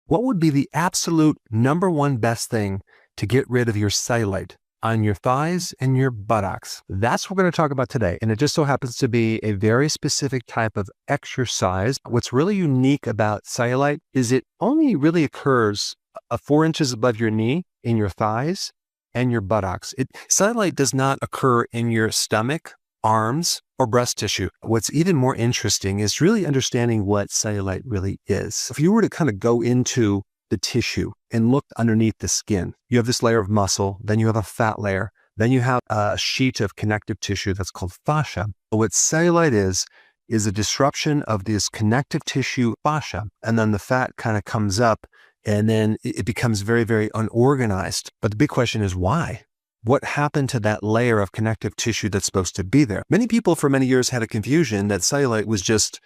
What would be the absolute number one best thing to get rid of your cellulite on your thighs and your buttocks? That's what we're going to talk about today. And it just so happens to be a very specific type of exercise. What's really unique about cellulite is it only really occurs 4 inches above your knee in your thighs and your buttocks. Cellulite does not occur in your stomach, arms, or breast tissue. What's even more interesting is really understanding what cellulite really is. If you were to kind of go into the tissue and look underneath the skin, you have this layer of muscle, then you have a fat layer, then you have a sheet of connective tissue that's called fascia. But what cellulite is a disruption of this connective tissue fascia, and then the fat kind of comes up and then it becomes very, very unorganized. But the big question is why? What happened to that layer of connective tissue that's supposed to be there? Many people for many years had a confusion that cellulite was just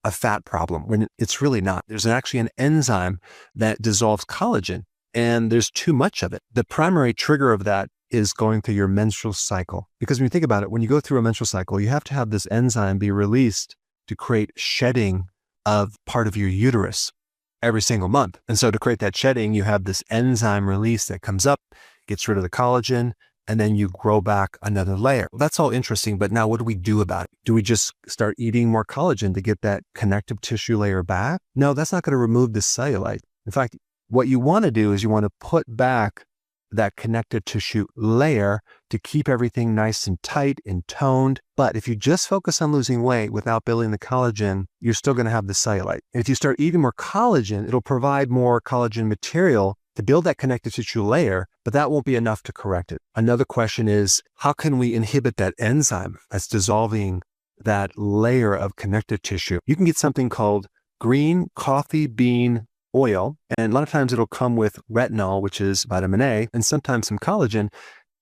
a fat problem when it's really not. There's actually an enzyme that dissolves collagen, and there's too much of it. The primary trigger of that is going through your menstrual cycle. Because when you think about it, when you go through a menstrual cycle, you have to have this enzyme be released to create shedding of part of your uterus every single month. And so to create that shedding, you have this enzyme release that comes up, gets rid of the collagen, and then you grow back another layer. That's all interesting, but now what do we do about it? Do we just start eating more collagen to get that connective tissue layer back? No, that's not going to remove the cellulite. In fact, what you want to do is you want to put back that connective tissue layer to keep everything nice and tight and toned. But if you just focus on losing weight without building the collagen, you're still going to have the cellulite. And if you start eating more collagen, it'll provide more collagen material to build that connective tissue layer, but that won't be enough to correct it. Another question is, how can we inhibit that enzyme that's dissolving that layer of connective tissue? You can get something called green coffee bean oil, and a lot of times it'll come with retinol, which is vitamin A, and sometimes some collagen,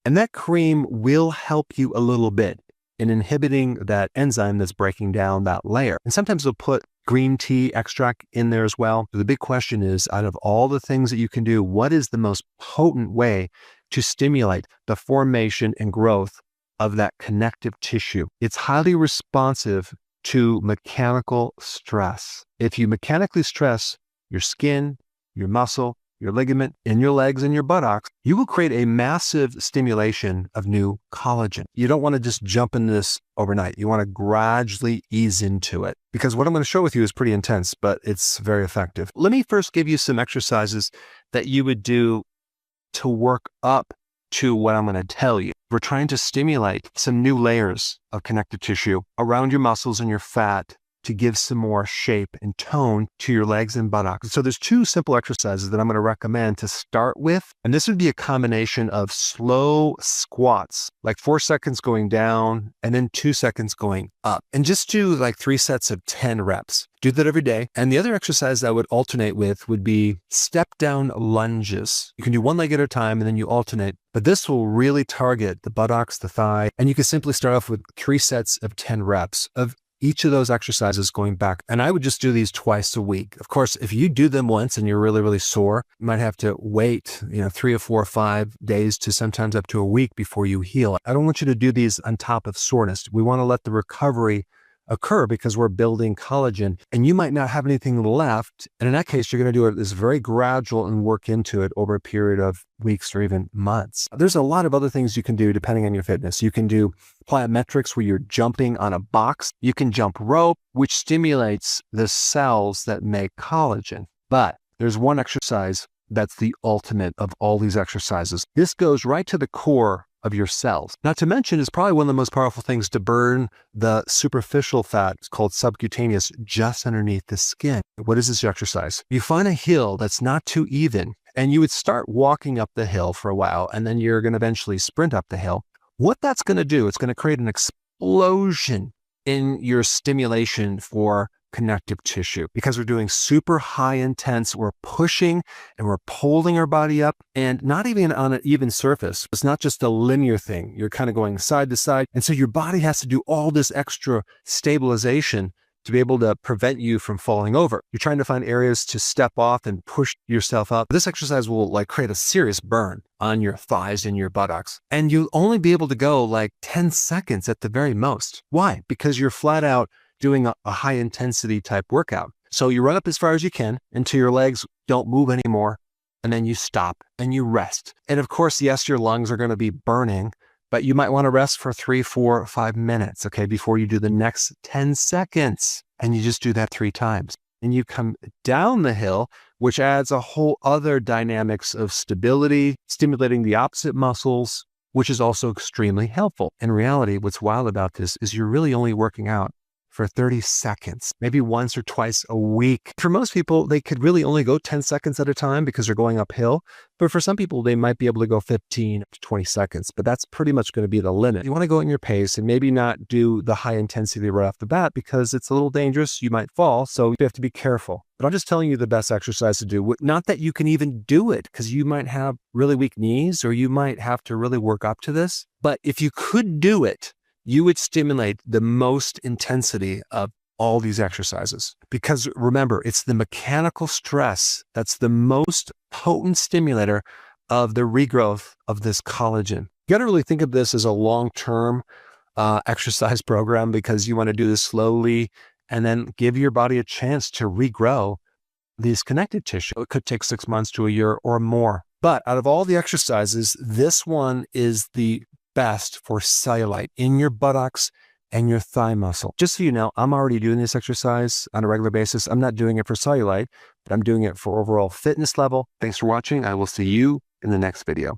and that cream will help you a little bit in inhibiting that enzyme that's breaking down that layer. And sometimes they'll put green tea extract in there as well. So the big question is, out of all the things that you can do, what is the most potent way to stimulate the formation and growth of that connective tissue? It's highly responsive to mechanical stress. If you mechanically stress your skin, your muscle, your ligament, in your legs and your buttocks, you will create a massive stimulation of new collagen. You don't want to just jump into this overnight. You want to gradually ease into it, because what I'm going to show with you is pretty intense, but it's very effective. Let me first give you some exercises that you would do to work up to what I'm going to tell you. We're trying to stimulate some new layers of connective tissue around your muscles and your fat to give some more shape and tone to your legs and buttocks. So there's 2 simple exercises that I'm going to recommend to start with. And this would be a combination of slow squats, like 4 seconds going down and then 2 seconds going up. And just do like 3 sets of 10 reps. Do that every day. And the other exercise I would alternate with would be step down lunges. You can do one leg at a time and then you alternate, but this will really target the buttocks, the thigh. And you can simply start off with 3 sets of 10 reps of each of those exercises going back. And I would just do these twice a week. Of course, if you do them once and you're really, really sore, you might have to wait, 3 or 4 or 5 days to sometimes up to a week before you heal. I don't want you to do these on top of soreness. We want to let the recovery occur because we're building collagen, and you might not have anything left. And in that case, you're going to do it this very gradual and work into it over a period of weeks or even months. There's a lot of other things you can do depending on your fitness. You can do plyometrics where you're jumping on a box. You can jump rope, which stimulates the cells that make collagen. But there's one exercise that's the ultimate of all these exercises. This goes right to the core of your cells. Not to mention, it's probably one of the most powerful things to burn the superficial fat. It's called subcutaneous, just underneath the skin. What is this exercise? You find a hill that's not too even, and you would start walking up the hill for a while, and then you're going to eventually sprint up the hill. What that's going to do, it's going to create an explosion in your stimulation for connective tissue, because we're doing super high intense, we're pushing and we're pulling our body up, and not even on an even surface. It's not just a linear thing. You're kind of going side to side. And so your body has to do all this extra stabilization to be able to prevent you from falling over. You're trying to find areas to step off and push yourself up. This exercise will create a serious burn on your thighs and your buttocks. And you'll only be able to go 10 seconds at the very most. Why? Because you're flat out doing a high intensity type workout. So you run up as far as you can until your legs don't move anymore, and then you stop and you rest. And of course, yes, your lungs are going to be burning, but you might want to rest for 3, 4, 5 minutes, okay, before you do the next 10 seconds. And you just do that 3 times. And you come down the hill, which adds a whole other dynamics of stability, stimulating the opposite muscles, which is also extremely helpful. In reality, what's wild about this is you're really only working out for 30 seconds, maybe once or twice a week. For most people, they could really only go 10 seconds at a time because they're going uphill. But for some people, they might be able to go 15 to 20 seconds, but that's pretty much going to be the limit. You want to go in your pace and maybe not do the high intensity right off the bat because it's a little dangerous. You might fall, so you have to be careful. But I'm just telling you the best exercise to do. Not that you can even do it because you might have really weak knees or you might have to really work up to this. But if you could do it, you would stimulate the most intensity of all these exercises. Because remember, it's the mechanical stress that's the most potent stimulator of the regrowth of this collagen. You got to really think of this as a long-term exercise program because you want to do this slowly and then give your body a chance to regrow these connective tissue. It could take 6 months to a year or more. But out of all the exercises, this one is the best for cellulite in your buttocks and your thigh muscle. Just so you know, I'm already doing this exercise on a regular basis. I'm not doing it for cellulite, but I'm doing it for overall fitness level. Thanks for watching. I will see you in the next video.